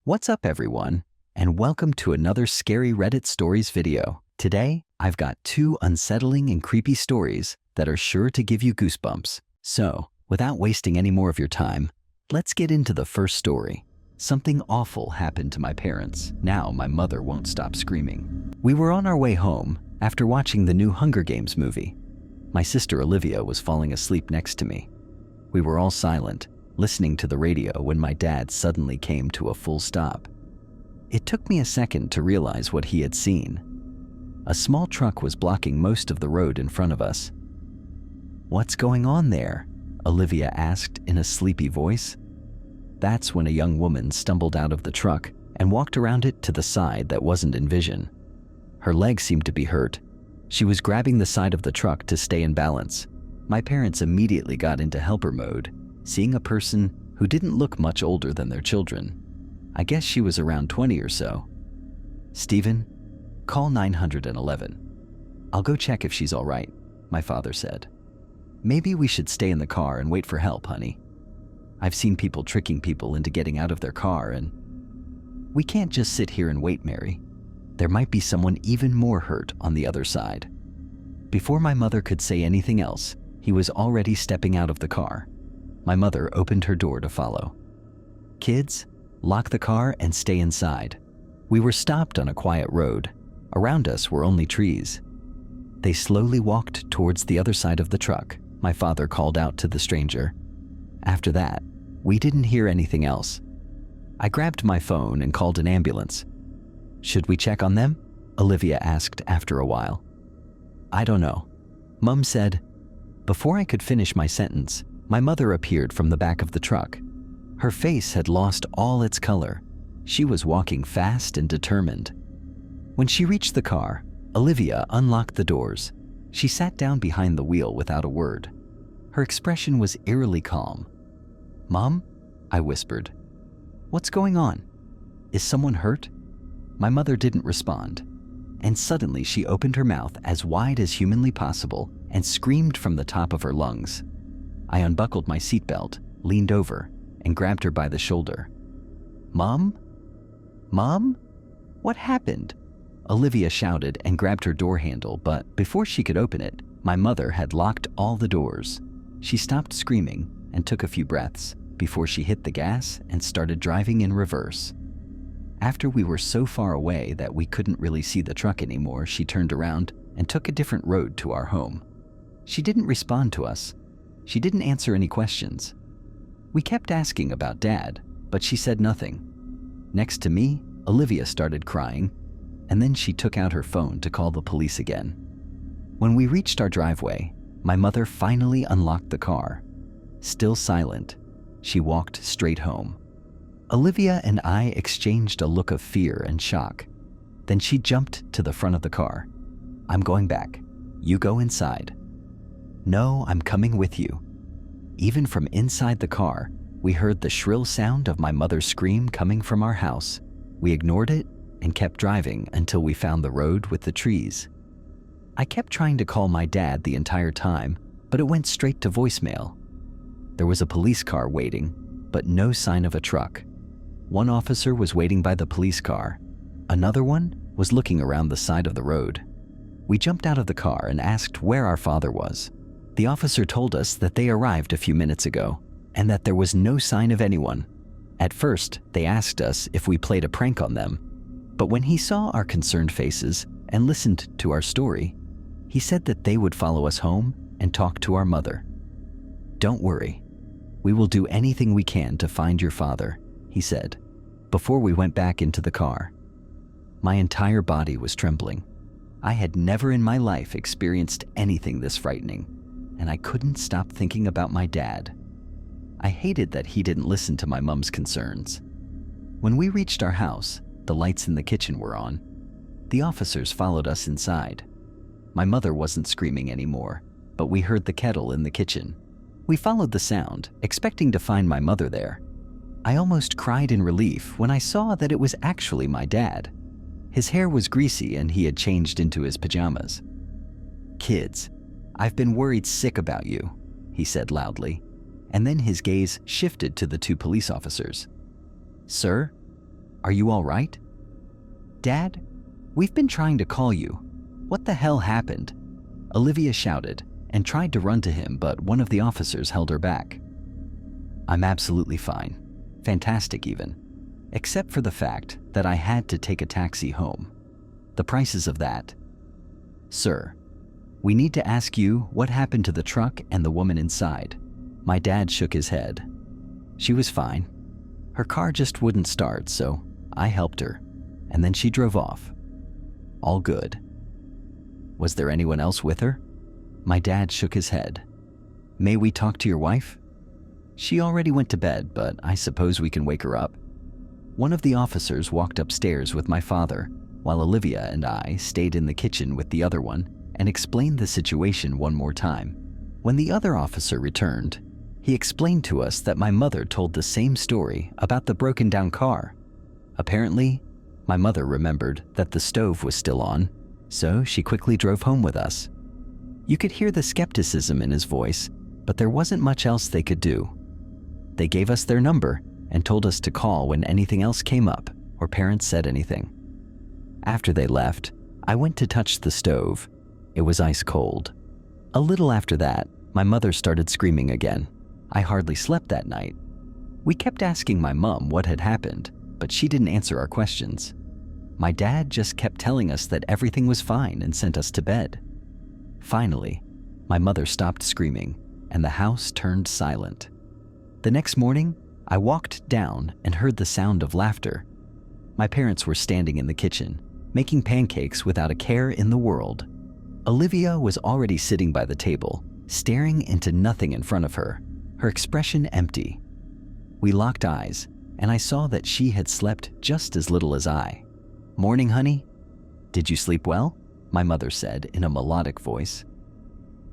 What's up everyone, and welcome to another Scary Reddit Stories video. Today, I've got two unsettling and creepy stories that are sure to give you goosebumps. So, without wasting any more of your time, let's get into the first story. Something awful happened to my parents. Now my mother won't stop screaming. We were on our way home after watching the new Hunger Games movie. My sister Olivia was falling asleep next to me. We were all silent, listening to the radio when my dad suddenly came to a full stop. It took me a second to realize what he had seen. A small truck was blocking most of the road in front of us. "What's going on there?" Olivia asked in a sleepy voice. That's when a young woman stumbled out of the truck and walked around it to the side that wasn't in vision. Her leg seemed to be hurt. She was grabbing the side of the truck to stay in balance. My parents immediately got into helper mode, seeing a person who didn't look much older than their children. I guess she was around 20 or so. "Stephen, call 911. I'll go check if she's all right," my father said. "Maybe we should stay in the car and wait for help, honey. I've seen people tricking people into getting out of their car, and we can't just sit here and wait, Mary. There might be someone even more hurt on the other side." Before my mother could say anything else, he was already stepping out of the car. My mother opened her door to follow. "Kids, lock the car and stay inside." We were stopped on a quiet road. Around us were only trees. They slowly walked towards the other side of the truck. My father called out to the stranger. After that, we didn't hear anything else. I grabbed my phone and called an ambulance. "Should we check on them?" Olivia asked after a while. "I don't know," Mom said. Before I could finish my sentence, my mother appeared from the back of the truck. Her face had lost all its color. She was walking fast and determined. When she reached the car, Olivia unlocked the doors. She sat down behind the wheel without a word. Her expression was eerily calm. "Mom?" I whispered. "What's going on? Is someone hurt?" My mother didn't respond, and suddenly she opened her mouth as wide as humanly possible and screamed from the top of her lungs. I unbuckled my seatbelt, leaned over, and grabbed her by the shoulder. "Mom? Mom? What happened?" Olivia shouted and grabbed her door handle, but before she could open it, my mother had locked all the doors. She stopped screaming and took a few breaths before she hit the gas and started driving in reverse. After we were so far away that we couldn't really see the truck anymore, she turned around and took a different road to our home. She didn't respond to us. She didn't answer any questions. We kept asking about Dad, but she said nothing. Next to me, Olivia started crying, and then she took out her phone to call the police again. When we reached our driveway, my mother finally unlocked the car. Still silent, she walked straight home. Olivia and I exchanged a look of fear and shock. Then she jumped to the front of the car. "I'm going back. You go inside." "No, I'm coming with you." Even from inside the car, we heard the shrill sound of my mother's scream coming from our house. We ignored it and kept driving until we found the road with the trees. I kept trying to call my dad the entire time, but it went straight to voicemail. There was a police car waiting, but no sign of a truck. One officer was waiting by the police car. Another one was looking around the side of the road. We jumped out of the car and asked where our father was. The officer told us that they arrived a few minutes ago and that there was no sign of anyone. At first, they asked us if we played a prank on them, but when he saw our concerned faces and listened to our story, he said that they would follow us home and talk to our mother. "Don't worry. We will do anything we can to find your father," he said, before we went back into the car. My entire body was trembling. I had never in my life experienced anything this frightening, and I couldn't stop thinking about my dad. I hated that he didn't listen to my mom's concerns. When we reached our house, the lights in the kitchen were on. The officers followed us inside. My mother wasn't screaming anymore, but we heard the kettle in the kitchen. We followed the sound, expecting to find my mother there. I almost cried in relief when I saw that it was actually my dad. His hair was greasy and he had changed into his pajamas. "Kids, I've been worried sick about you," he said loudly, and then his gaze shifted to the two police officers. "Sir, Are you all right? Dad, we've been trying to call you. What the hell happened? Olivia shouted and tried to run to him, but one of the officers held her back. I'm absolutely fine. Fantastic even. Except for the fact that I had to take a taxi home. The prices of that. Sir, we need to ask you what happened to the truck and the woman inside. My dad shook his head. She was fine. Her car just wouldn't start, so I helped her, and then she drove off. All good. Was there anyone else with her? My dad shook his head. May we talk to your wife? She already went to bed, but I suppose we can wake her up. One of the officers walked upstairs with my father, while Olivia and I stayed in the kitchen with the other one and explained the situation one more time. When the other officer returned, he explained to us that my mother told the same story about the broken down car. Apparently, my mother remembered that the stove was still on, so she quickly drove home with us. You could hear the skepticism in his voice, but there wasn't much else they could do. They gave us their number and told us to call when anything else came up or parents said anything. After they left, I went to touch the stove. It was ice cold. A little after that, my mother started screaming again. I hardly slept that night. We kept asking my mom what had happened, but she didn't answer our questions. My dad just kept telling us that everything was fine and sent us to bed. Finally, my mother stopped screaming and the house turned silent. The next morning, I walked down and heard the sound of laughter. My parents were standing in the kitchen, making pancakes without a care in the world. Olivia was already sitting by the table, staring into nothing in front of her, her expression empty. We locked eyes, and I saw that she had slept just as little as I. Morning, honey? Did you sleep well? My mother said in a melodic voice.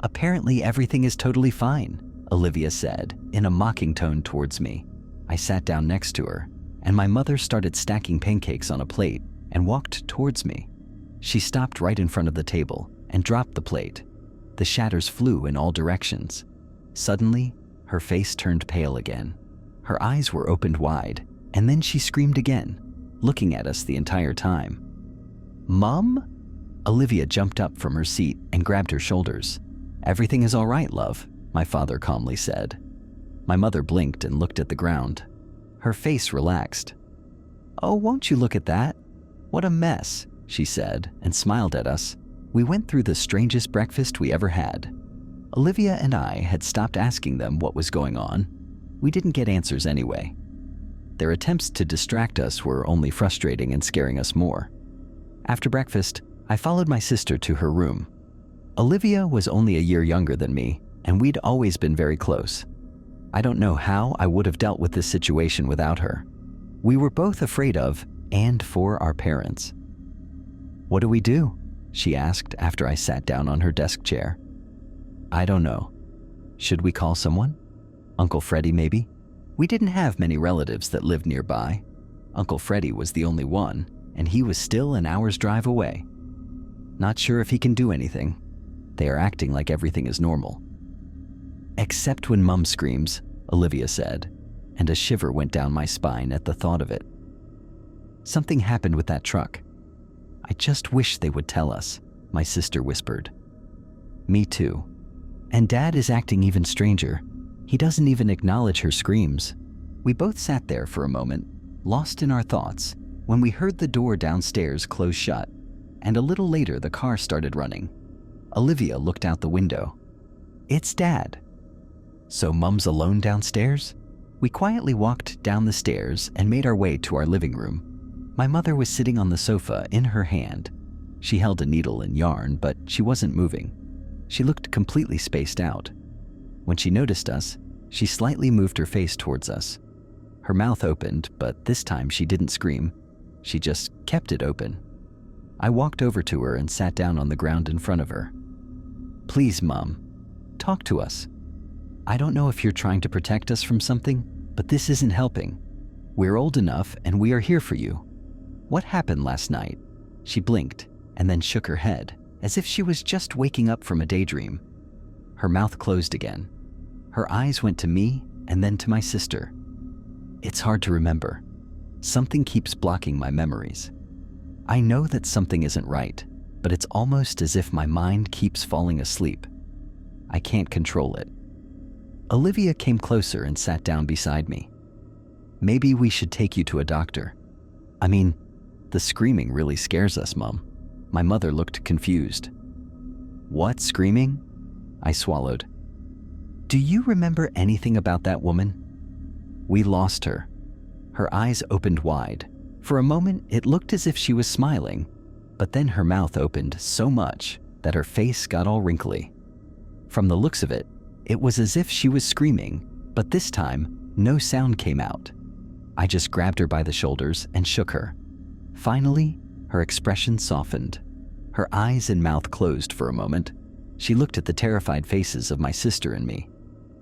Apparently everything is totally fine, Olivia said in a mocking tone towards me. I sat down next to her, and my mother started stacking pancakes on a plate and walked towards me. She stopped right in front of the table and dropped the plate. The shatters flew in all directions. Suddenly, her face turned pale again. Her eyes were opened wide, and then she screamed again, looking at us the entire time. Mom? Olivia jumped up from her seat and grabbed her shoulders. Everything is all right, love, my father calmly said. My mother blinked and looked at the ground. Her face relaxed. Oh, won't you look at that? What a mess, she said and smiled at us. We went through the strangest breakfast we ever had. Olivia and I had stopped asking them what was going on. We didn't get answers anyway. Their attempts to distract us were only frustrating and scaring us more. After breakfast, I followed my sister to her room. Olivia was only a year younger than me, and we'd always been very close. I don't know how I would have dealt with this situation without her. We were both afraid of and for our parents. What do we do? She asked after I sat down on her desk chair. I don't know. Should we call someone? Uncle Freddie, maybe? We didn't have many relatives that lived nearby. Uncle Freddie was the only one, and he was still an hour's drive away. Not sure if he can do anything. They are acting like everything is normal. Except when Mum screams, Olivia said, and a shiver went down my spine at the thought of it. Something happened with that truck. I just wish they would tell us, my sister whispered. Me too. And Dad is acting even stranger. He doesn't even acknowledge her screams. We both sat there for a moment, lost in our thoughts, when we heard the door downstairs close shut, and a little later the car started running. Olivia looked out the window. It's Dad. So Mum's alone downstairs? We quietly walked down the stairs and made our way to our living room. My mother was sitting on the sofa in her hand. She held a needle and yarn, but she wasn't moving. She looked completely spaced out. When she noticed us, she slightly moved her face towards us. Her mouth opened, but this time she didn't scream. She just kept it open. I walked over to her and sat down on the ground in front of her. Please, Mom, talk to us. I don't know if you're trying to protect us from something, but this isn't helping. We're old enough and we are here for you. What happened last night? She blinked and then shook her head, as if she was just waking up from a daydream. Her mouth closed again. Her eyes went to me and then to my sister. It's hard to remember. Something keeps blocking my memories. I know that something isn't right, but it's almost as if my mind keeps falling asleep. I can't control it. Olivia came closer and sat down beside me. Maybe we should take you to a doctor. I mean, the screaming really scares us, Mom. My mother looked confused. What screaming? I swallowed. Do you remember anything about that woman? We lost her. Her eyes opened wide. For a moment, it looked as if she was smiling, but then her mouth opened so much that her face got all wrinkly. From the looks of it, it was as if she was screaming, but this time, no sound came out. I just grabbed her by the shoulders and shook her. Finally, her expression softened. Her eyes and mouth closed for a moment. She looked at the terrified faces of my sister and me.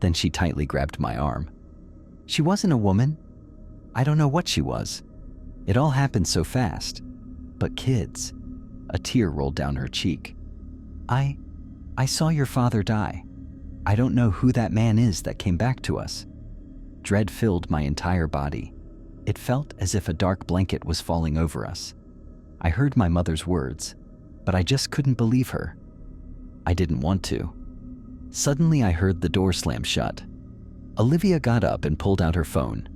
Then she tightly grabbed my arm. She wasn't a woman. I don't know what she was. It all happened so fast. But kids. A tear rolled down her cheek. I saw your father die. I don't know who that man is that came back to us. Dread filled my entire body. It felt as if a dark blanket was falling over us. I heard my mother's words, but I just couldn't believe her. I didn't want to. Suddenly, I heard the door slam shut. Olivia got up and pulled out her phone.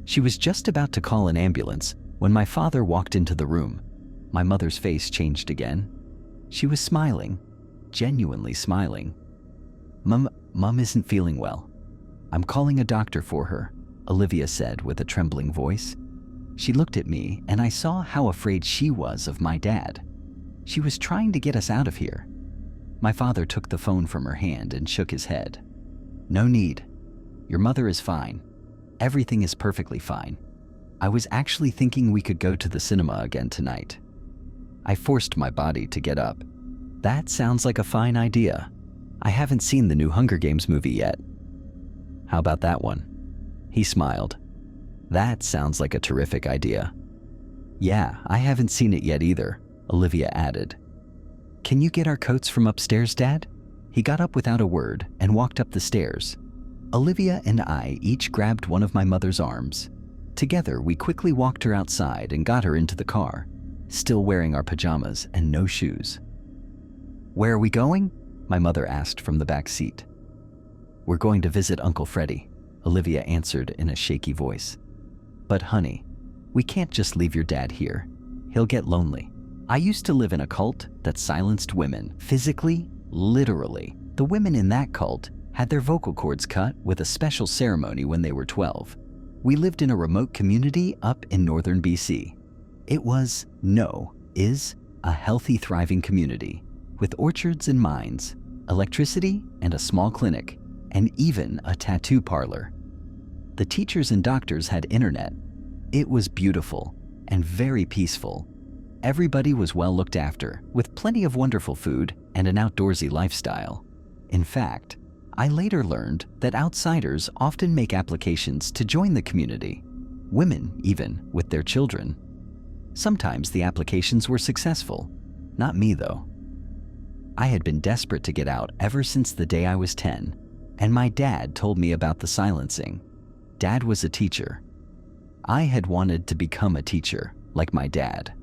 She was just about to call an ambulance when my father walked into the room. My mother's face changed again. She was smiling, genuinely smiling. Mom isn't feeling well. I'm calling a doctor for her, Olivia said with a trembling voice. She looked at me and I saw how afraid she was of my dad. She was trying to get us out of here. My father took the phone from her hand and shook his head. No need. Your mother is fine. Everything is perfectly fine. I was actually thinking we could go to the cinema again tonight. I forced my body to get up. That sounds like a fine idea. I haven't seen the new Hunger Games movie yet. How about that one? He smiled. That sounds like a terrific idea. Yeah, I haven't seen it yet either, Olivia added. Can you get our coats from upstairs, Dad? He got up without a word and walked up the stairs. Olivia and I each grabbed one of my mother's arms. Together, we quickly walked her outside and got her into the car, still wearing our pajamas and no shoes. Where are we going? My mother asked from the back seat. We're going to visit Uncle Freddie, Olivia answered in a shaky voice. But honey, we can't just leave your dad here. He'll get lonely. I used to live in a cult that silenced women, physically, literally. The women in that cult had their vocal cords cut with a special ceremony when they were 12. We lived in a remote community up in northern BC. It is a healthy, thriving community with orchards and mines, electricity and a small clinic, and even a tattoo parlor. The teachers and doctors had internet. It was beautiful and very peaceful. Everybody was well looked after, with plenty of wonderful food and an outdoorsy lifestyle. In fact, I later learned that outsiders often make applications to join the community, women even with their children. Sometimes the applications were successful. Not me, though. I had been desperate to get out ever since the day I was 10, and my dad told me about the silencing. Dad was a teacher. I had wanted to become a teacher, like my dad.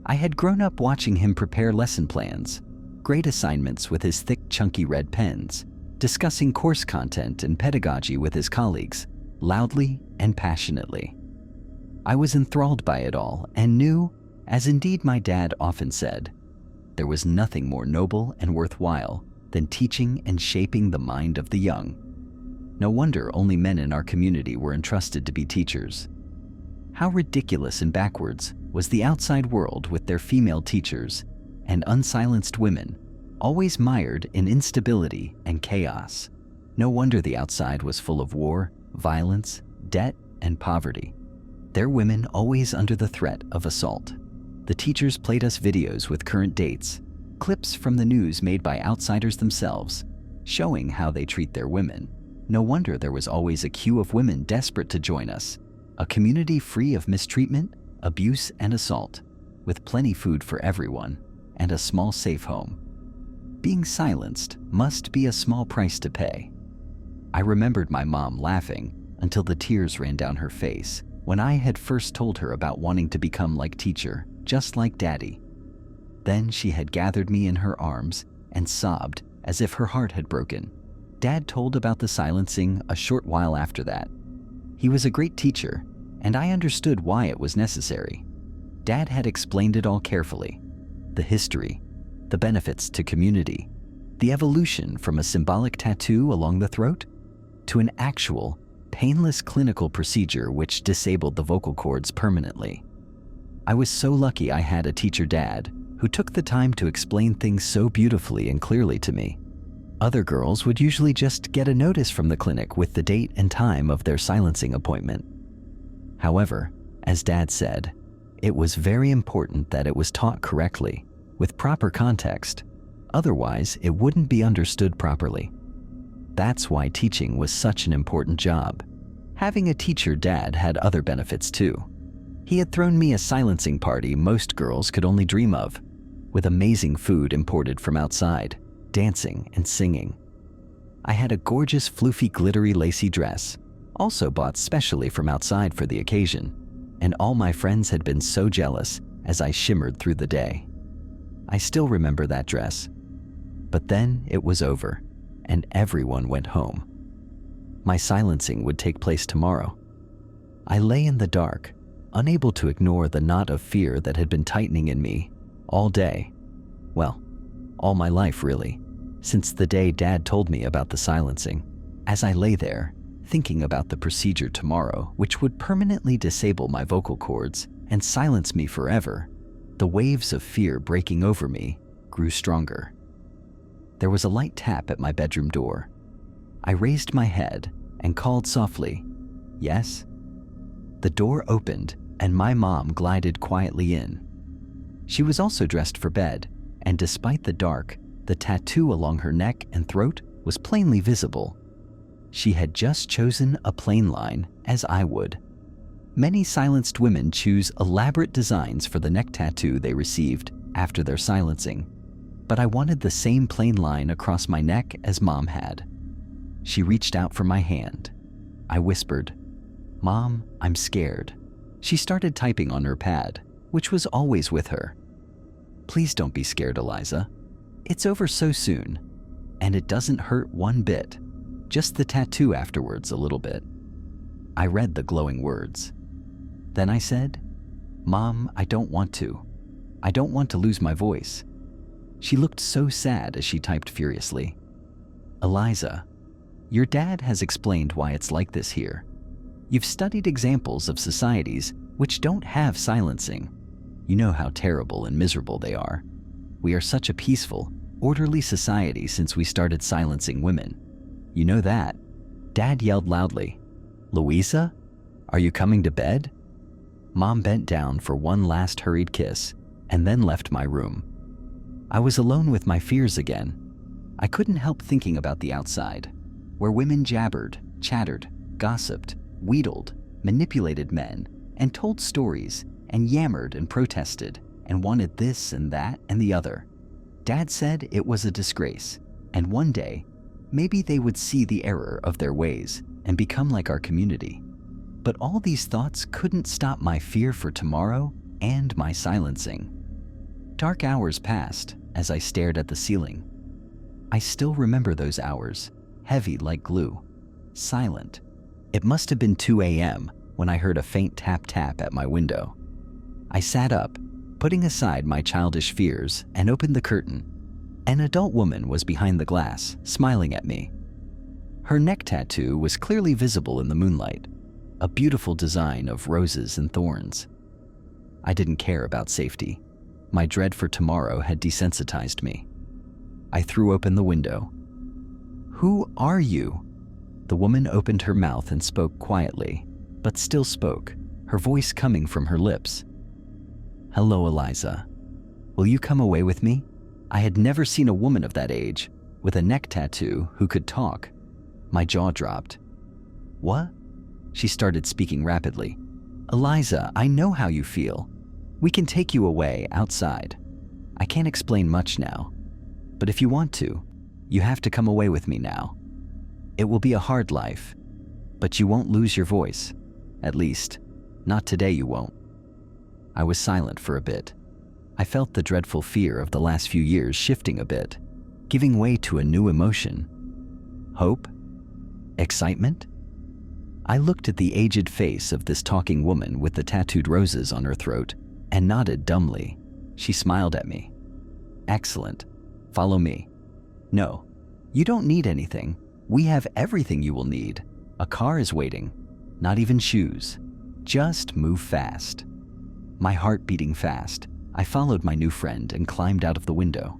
I had grown up watching him prepare lesson plans, grade assignments with his thick, chunky red pens, discussing course content and pedagogy with his colleagues, loudly and passionately. I was enthralled by it all and knew, as indeed my dad often said, there was nothing more noble and worthwhile than teaching and shaping the mind of the young. No wonder only men in our community were entrusted to be teachers. How ridiculous and backwards was the outside world with their female teachers and unsilenced women, always mired in instability and chaos. No wonder the outside was full of war, violence, debt, and poverty. Their women always under the threat of assault. The teachers played us videos with current dates, clips from the news made by outsiders themselves, showing how they treat their women. No wonder there was always a queue of women desperate to join us, a community free of mistreatment, abuse, and assault, with plenty food for everyone and a small safe home. Being silenced must be a small price to pay. I remembered my mom laughing until the tears ran down her face when I had first told her about wanting to become like teacher, just like Daddy. Then she had gathered me in her arms and sobbed as if her heart had broken. Dad told about the silencing a short while after that. He was a great teacher, and I understood why it was necessary. Dad had explained it all carefully. The history, the benefits to community, the evolution from a symbolic tattoo along the throat to an actual, painless clinical procedure which disabled the vocal cords permanently. I was so lucky I had a teacher dad who took the time to explain things so beautifully and clearly to me. Other girls would usually just get a notice from the clinic with the date and time of their silencing appointment. However, as Dad said, it was very important that it was taught correctly, with proper context. Otherwise, it wouldn't be understood properly. That's why teaching was such an important job. Having a teacher dad had other benefits too. He had thrown me a silencing party most girls could only dream of, with amazing food imported from outside, dancing and singing. I had a gorgeous floofy glittery lacy dress, also bought specially from outside for the occasion, and all my friends had been so jealous as I shimmered through the day. I still remember that dress. But then it was over, and everyone went home. My silencing would take place tomorrow. I lay in the dark, unable to ignore the knot of fear that had been tightening in me all day. Well, all my life really, since the day Dad told me about the silencing. As I lay there, thinking about the procedure tomorrow, which would permanently disable my vocal cords and silence me forever, the waves of fear breaking over me grew stronger. There was a light tap at my bedroom door. I raised my head and called softly, "Yes?" The door opened and my mom glided quietly in. She was also dressed for bed, and despite the dark, the tattoo along her neck and throat was plainly visible. She had just chosen a plain line, as I would. Many silenced women choose elaborate designs for the neck tattoo they received after their silencing, but I wanted the same plain line across my neck as Mom had. She reached out for my hand. I whispered, "Mom, I'm scared." She started typing on her pad, which was always with her. "Please don't be scared, Eliza. It's over so soon, and it doesn't hurt one bit. Just the tattoo afterwards a little bit." I read the glowing words. Then I said, "Mom, I don't want to. I don't want to lose my voice." She looked so sad as she typed furiously. "Eliza, your dad has explained why it's like this here. You've studied examples of societies which don't have silencing. You know how terrible and miserable they are. We are such a peaceful, orderly society since we started silencing women. You know that." Dad yelled loudly, "Louisa, are you coming to bed?" Mom bent down for one last hurried kiss and then left my room. I was alone with my fears again. I couldn't help thinking about the outside, where women jabbered, chattered, gossiped, wheedled, manipulated men, and told stories, and yammered and protested, and wanted this and that and the other. Dad said it was a disgrace, and one day, maybe they would see the error of their ways and become like our community. But all these thoughts couldn't stop my fear for tomorrow and my silencing. Dark hours passed as I stared at the ceiling. I still remember those hours, heavy like glue, silent. It must have been 2 a.m. when I heard a faint tap-tap at my window. I sat up, putting aside my childish fears, and opened the curtain. An adult woman was behind the glass, smiling at me. Her neck tattoo was clearly visible in the moonlight, a beautiful design of roses and thorns. I didn't care about safety. My dread for tomorrow had desensitized me. I threw open the window. "Who are you?" The woman opened her mouth and spoke quietly, but still spoke, her voice coming from her lips. "Hello, Eliza. Will you come away with me?" I had never seen a woman of that age, with a neck tattoo, who could talk. My jaw dropped. "What?" She started speaking rapidly. "Eliza, I know how you feel. We can take you away outside. I can't explain much now, but if you want to, you have to come away with me now. It will be a hard life, but you won't lose your voice. At least, Not today, you won't." I was silent for a bit. I felt the dreadful fear of the last few years shifting a bit, giving way to a new emotion. Hope? Excitement? I looked at the aged face of this talking woman with the tattooed roses on her throat and nodded dumbly. She smiled at me. "Excellent. Follow me." "No, you don't need anything. We have everything you will need. A car is waiting. Not even shoes. Just move fast." My heart beating fast, I followed my new friend and climbed out of the window.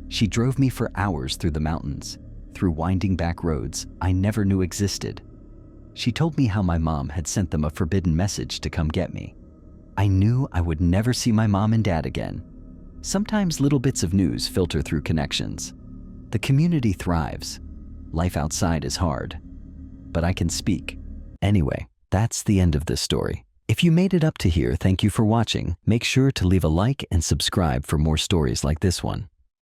She drove me for hours through the mountains, through winding back roads I never knew existed. She told me how my mom had sent them a forbidden message to come get me. I knew I would never see my mom and dad again. Sometimes little bits of news filter through connections. The community thrives. Life outside is hard. But I can speak. Anyway, that's the end of this story. If you made it up to here, thank you for watching. Make sure to leave a like and subscribe for more stories like this one.